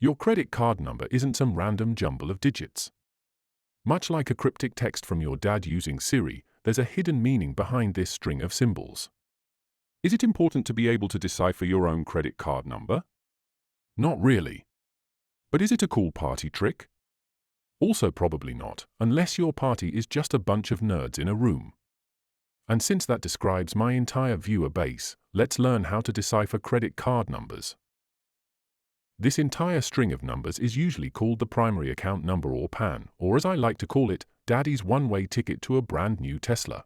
Your credit card number isn't some random jumble of digits. Much like a cryptic text from your dad using Siri, there's a hidden meaning behind this string of symbols. Is it important to be able to decipher your own credit card number? Not really. But is it a cool party trick? Also probably not, unless your party is just a bunch of nerds in a room. And since that describes my entire viewer base, let's learn how to decipher credit card numbers. This entire string of numbers is usually called the primary account number or PAN, or as I like to call it, Daddy's one-way ticket to a brand new Tesla.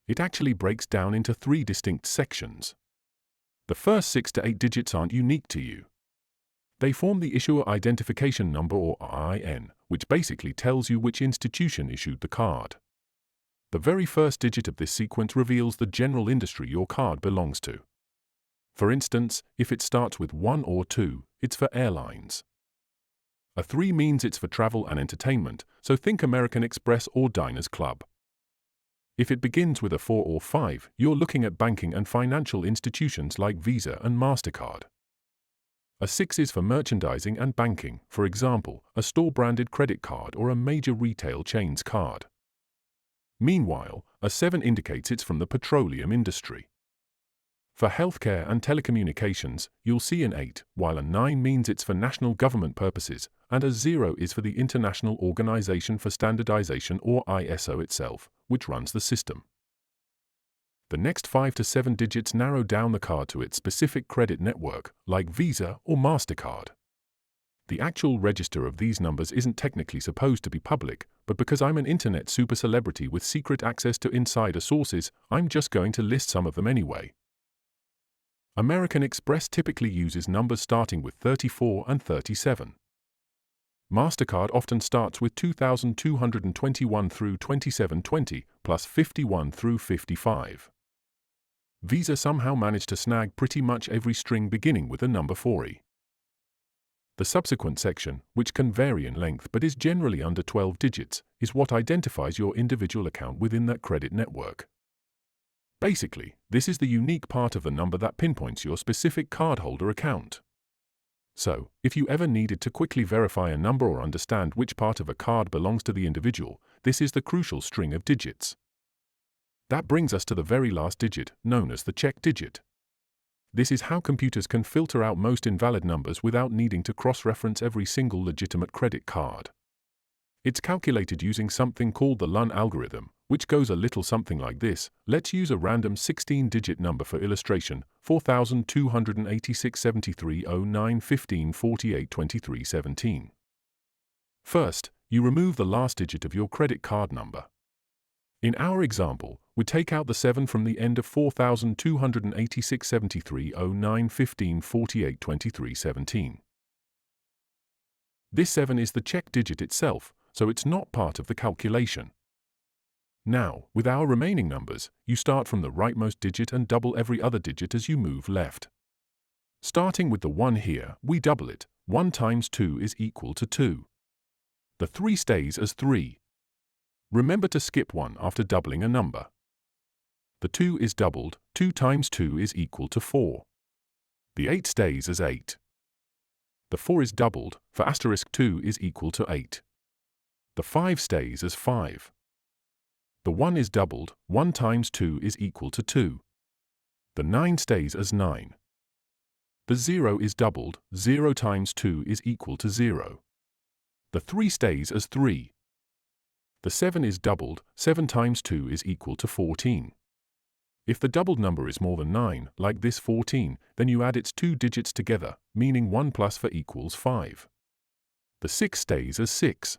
It actually breaks down into 3 distinct sections. The first 6 to 8 digits aren't unique to you. They form the issuer identification number or IN, which basically tells you which institution issued the card. The very first digit of this sequence reveals the general industry your card belongs to. For instance, if it starts with 1 or 2, it's for airlines. A 3 means it's for travel and entertainment, so think American Express or Diners Club. If it begins with a 4 or 5, you're looking at banking and financial institutions like Visa and MasterCard. A 6 is for merchandising and banking, for example, a store-branded credit card or a major retail chain's card. Meanwhile, a 7 indicates it's from the petroleum industry. For healthcare and telecommunications, you'll see an 8, while a 9 means it's for national government purposes, and a 0 is for the International Organization for Standardization or ISO itself, which runs the system. The next 5 to 7 digits narrow down the card to its specific credit network, like Visa or MasterCard. The actual register of these numbers isn't technically supposed to be public, but because I'm an internet super celebrity with secret access to insider sources, I'm just going to list some of them anyway. American Express typically uses numbers starting with 34 and 37. MasterCard often starts with 2,221 through 2720, plus 51 through 55. Visa somehow managed to snag pretty much every string beginning with the number 40. The subsequent section, which can vary in length but is generally under 12 digits, is what identifies your individual account within that credit network. Basically, this is the unique part of the number that pinpoints your specific cardholder account. So, if you ever needed to quickly verify a number or understand which part of a card belongs to the individual, this is the crucial string of digits. That brings us to the very last digit, known as the check digit. This is how computers can filter out most invalid numbers without needing to cross-reference every single legitimate credit card. It's calculated using something called the LUN algorithm, which goes a little something like this. Let's use a random 16-digit number for illustration, 4,286 73 09 15 48 23 17. First, you remove the last digit of your credit card number. In our example, we take out the 7 from the end of 4,286 73 09 15 48 23 17. This 7 is the check digit itself, so it's not part of the calculation. Now, with our remaining numbers, you start from the rightmost digit and double every other digit as you move left. Starting with the 1 here, we double it. 1 times 2 is equal to 2. The 3 stays as 3. Remember to skip 1 after doubling a number. The 2 is doubled. 2 times 2 is equal to 4. The 8 stays as 8. The 4 is doubled, for asterisk 2 is equal to 8. The 5 stays as 5. The 1 is doubled, 1 times 2 is equal to 2. The 9 stays as 9. The 0 is doubled, 0 times 2 is equal to 0. The 3 stays as 3. The 7 is doubled, 7 times 2 is equal to 14. If the doubled number is more than 9, like this 14, then you add its 2 digits together, meaning 1 plus 4 equals 5. The 6 stays as 6.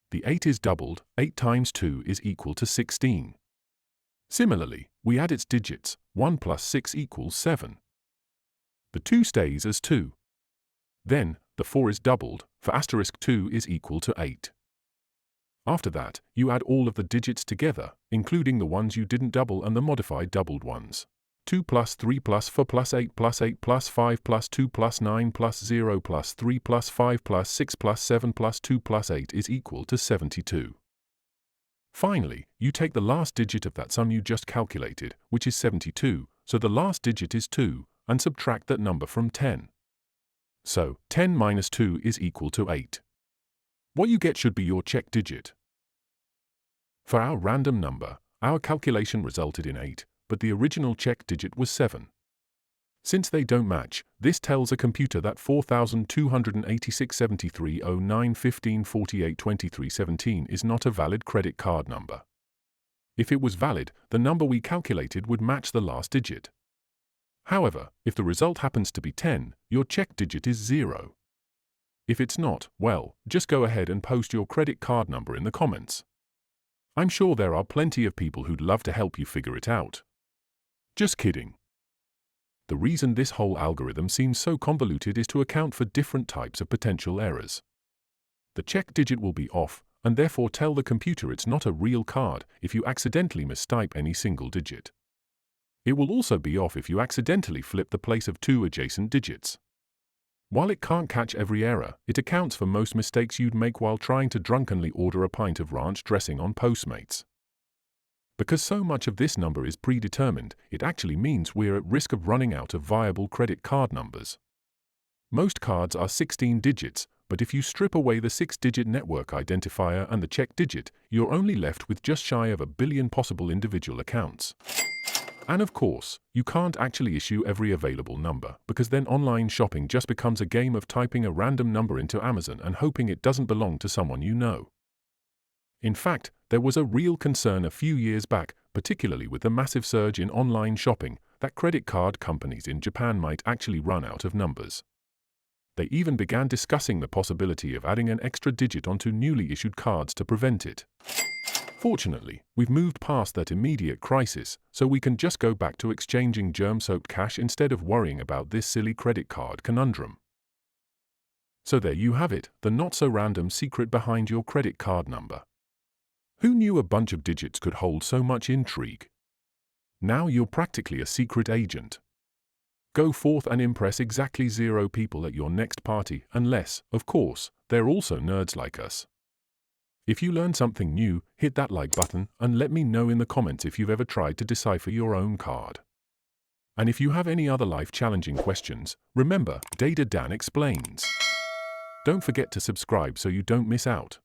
The 8 is doubled, 8 times 2 is equal to 16. Similarly, we add its digits, 1 plus 6 equals 7. The 2 stays as 2. Then, the 4 is doubled, for asterisk 2 is equal to 8. After that, you add all of the digits together, including the ones you didn't double and the modified doubled ones. 2 plus 3 plus 4 plus 8 plus 8 plus 5 plus 2 plus 9 plus 0 plus 3 plus 5 plus 6 plus 7 plus 2 plus 8 is equal to 72. Finally, you take the last digit of that sum you just calculated, which is 72, so the last digit is 2, and subtract that number from 10. So 10 minus 2 is equal to 8. What you get should be your check digit. For our random number, our calculation resulted in 8, but the original check digit was 7. Since they don't match, this tells a computer that 4286 73 09 15 48 23 17 is not a valid credit card number. If it was valid, the number we calculated would match the last digit. However, if the result happens to be 10, your check digit is 0. If it's not, well, just go ahead and post your credit card number in the comments. I'm sure there are plenty of people who'd love to help you figure it out. Just kidding. The reason this whole algorithm seems so convoluted is to account for different types of potential errors. The check digit will be off, and therefore tell the computer it's not a real card if you accidentally mistype any single digit. It will also be off if you accidentally flip the place of two adjacent digits. While it can't catch every error, it accounts for most mistakes you'd make while trying to drunkenly order a pint of ranch dressing on Postmates. Because so much of this number is predetermined, it actually means we're at risk of running out of viable credit card numbers. Most cards are 16 digits, but if you strip away the 6-digit network identifier and the check digit, you're only left with just shy of 1 billion possible individual accounts. And of course, you can't actually issue every available number, because then online shopping just becomes a game of typing a random number into Amazon and hoping it doesn't belong to someone you know. In fact, there was a real concern a few years back, particularly with the massive surge in online shopping, that credit card companies in Japan might actually run out of numbers. They even began discussing the possibility of adding an extra digit onto newly issued cards to prevent it. Fortunately, we've moved past that immediate crisis, so we can just go back to exchanging germ-soaked cash instead of worrying about this silly credit card conundrum. So there you have it, the not-so-random secret behind your credit card number. Who knew a bunch of digits could hold so much intrigue? Now you're practically a secret agent. Go forth and impress exactly 0 people at your next party, unless, of course, they're also nerds like us. If you learned something new, hit that like button and let me know in the comments if you've ever tried to decipher your own card. And if you have any other life-challenging questions, remember, Dede Dan explains. Don't forget to subscribe so you don't miss out.